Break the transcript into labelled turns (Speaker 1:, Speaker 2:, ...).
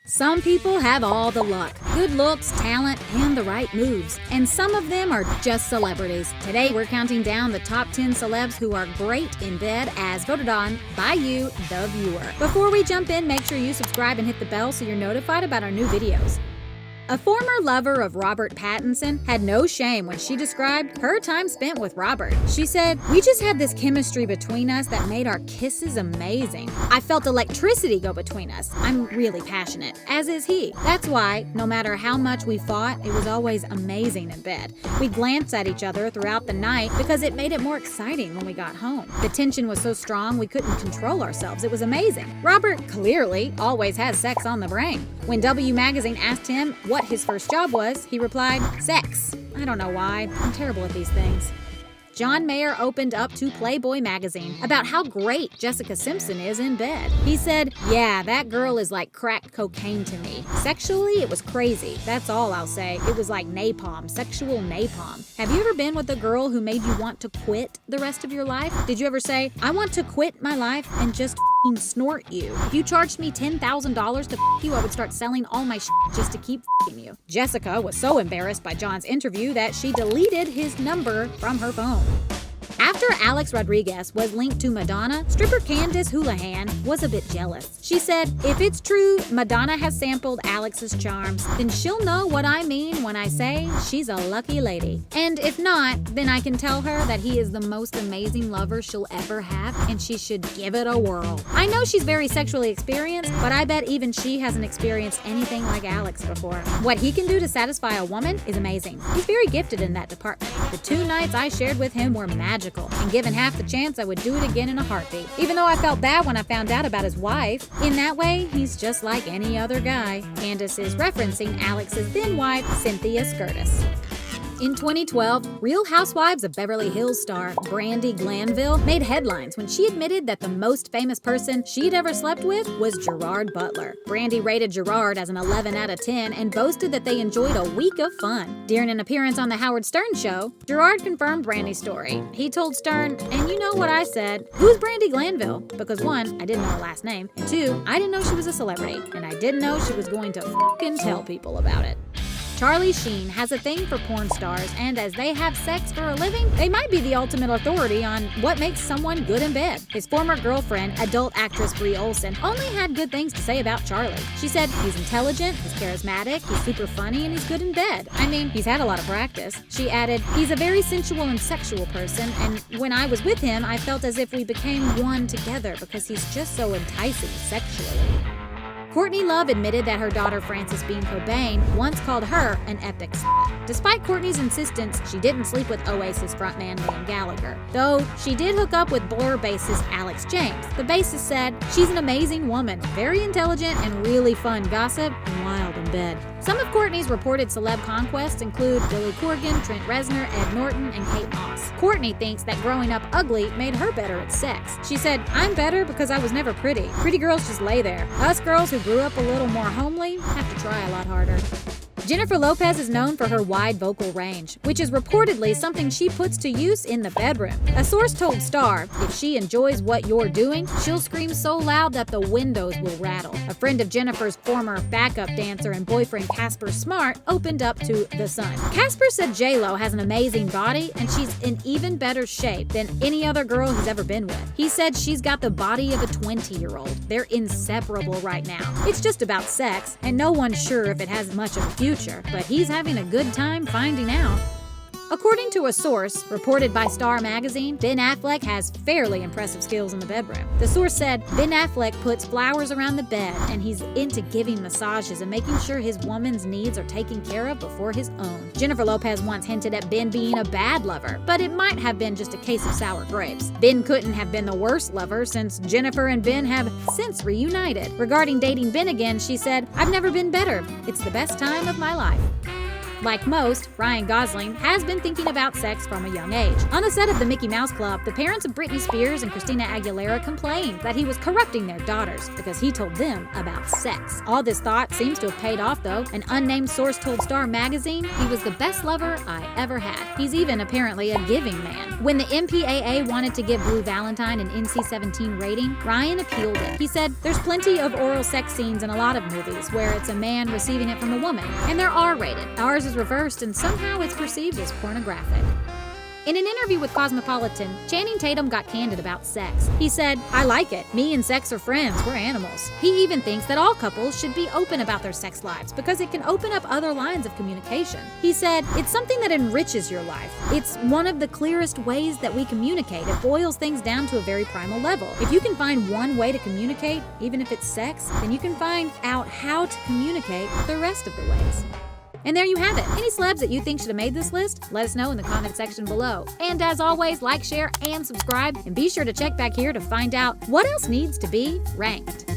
Speaker 1: Some people have all the luck, good looks, talent, and the right moves. And some of them are just celebrities. Today, we're counting down the top 10 celebs who are great in bed as voted on by you, the viewer. Before we jump in, make sure you subscribe and hit the bell so you're notified about our new videos. A former lover of Robert Pattinson had no shame when she described her time spent with Robert. She said, "We just had this chemistry between us that made our kisses amazing. I felt electricity go between us. I'm really passionate, as is he. That's why, no matter how much we fought, it was always amazing in bed. We glanced at each other throughout the night because it made it more exciting when we got home. The tension was so strong we couldn't control ourselves. It was amazing." Robert clearly always has sex on the brain. When W Magazine asked him what his first job was, he replied, "Sex. I don't know why. I'm terrible at these things." John Mayer opened up to Playboy magazine about how great Jessica Simpson is in bed. He said, "Yeah, that girl is like crack cocaine to me. Sexually, it was crazy. That's all I'll say. It was like napalm, sexual napalm." Have you ever been with a girl who made you want to quit the rest of your life? Did you ever say, "I want to quit my life and just snort you. If you charged me $10,000 to you, I would start selling all my just to keep you"? Jessica was so embarrassed by John's interview that she deleted his number from her phone. After Alex Rodriguez was linked to Madonna, stripper Candice Houlihan was a bit jealous. She said, "If it's true Madonna has sampled Alex's charms, then she'll know what I mean when I say she's a lucky lady. And if not, then I can tell her that he is the most amazing lover she'll ever have, and she should give it a whirl. I know she's very sexually experienced, but I bet even she hasn't experienced anything like Alex before. What he can do to satisfy a woman is amazing. He's very gifted in that department. The 2 nights I shared with him were magical. And given half the chance, I would do it again in a heartbeat. Even though I felt bad when I found out about his wife. In that way, he's just like any other guy." Candice is referencing Alex's then wife, Cynthia Scurtis. In 2012, Real Housewives of Beverly Hills star Brandi Glanville made headlines when she admitted that the most famous person she'd ever slept with was Gerard Butler. Brandi rated Gerard as an 11 out of 10 and boasted that they enjoyed a week of fun. During an appearance on The Howard Stern Show, Gerard confirmed Brandi's story. He told Stern, "And you know what I said, who's Brandi Glanville? Because 1, I didn't know her last name, and 2, I didn't know she was a celebrity, and I didn't know she was going to fucking tell people about it." Charlie Sheen has a thing for porn stars, and as they have sex for a living, they might be the ultimate authority on what makes someone good in bed. His former girlfriend, adult actress Brie Olson, only had good things to say about Charlie. She said, "He's intelligent, he's charismatic, he's super funny, and he's good in bed. I mean, he's had a lot of practice." She added, "He's a very sensual and sexual person, and when I was with him, I felt as if we became one together because he's just so enticing sexually." Courtney Love admitted that her daughter Frances Bean Cobain once called her an epic Despite Courtney's insistence, she didn't sleep with Oasis frontman Liam Gallagher, though she did hook up with Blur bassist Alex James. The bassist said, "She's an amazing woman, very intelligent and really fun gossip and wild in bed." Some of Courtney's reported celeb conquests include Billy Corgan, Trent Reznor, Ed Norton, and Kate Moss. Courtney thinks that growing up ugly made her better at sex. She said, "I'm better because I was never pretty. Pretty girls just lay there. Us girls who grew up a little more homely have to try a lot harder." Jennifer Lopez is known for her wide vocal range, which is reportedly something she puts to use in the bedroom. A source told Star, "If she enjoys what you're doing, she'll scream so loud that the windows will rattle." A friend of Jennifer's former backup dancer and boyfriend Casper Smart opened up to The Sun. Casper said J-Lo has an amazing body and she's in even better shape than any other girl he's ever been with. He said she's got the body of a 20-year-old. They're inseparable right now. It's just about sex, and no one's sure if it has much of a future. But he's having a good time finding out. According to a source reported by Star Magazine, Ben Affleck has fairly impressive skills in the bedroom. The source said Ben Affleck puts flowers around the bed and he's into giving massages and making sure his woman's needs are taken care of before his own. Jennifer Lopez once hinted at Ben being a bad lover, but it might have been just a case of sour grapes. Ben couldn't have been the worst lover since Jennifer and Ben have since reunited. Regarding dating Ben again, she said, "I've never been better. It's the best time of my life." Like most, Ryan Gosling has been thinking about sex from a young age. On the set of the Mickey Mouse Club, the parents of Britney Spears and Christina Aguilera complained that he was corrupting their daughters because he told them about sex. All this thought seems to have paid off though. An unnamed source told Star magazine he was the best lover I ever had. He's even apparently a giving man. When the MPAA wanted to give Blue Valentine an NC-17 rating, Ryan appealed it. He said, "There's plenty of oral sex scenes in a lot of movies where it's a man receiving it from a woman, and they're R-rated. Ours is reversed and somehow it's perceived as pornographic." In an interview with Cosmopolitan, Channing Tatum got candid about sex. He said, "I like it. Me and sex are friends. We're animals." He even thinks that all couples should be open about their sex lives because it can open up other lines of communication. He said, "It's something that enriches your life. It's one of the clearest ways that we communicate. It boils things down to a very primal level. If you can find one way to communicate, even if it's sex, then you can find out how to communicate the rest of the ways." And there you have it. Any celebs that you think should have made this list? Let us know in the comment section below. And as always, like, share, and subscribe. And be sure to check back here to find out what else needs to be ranked.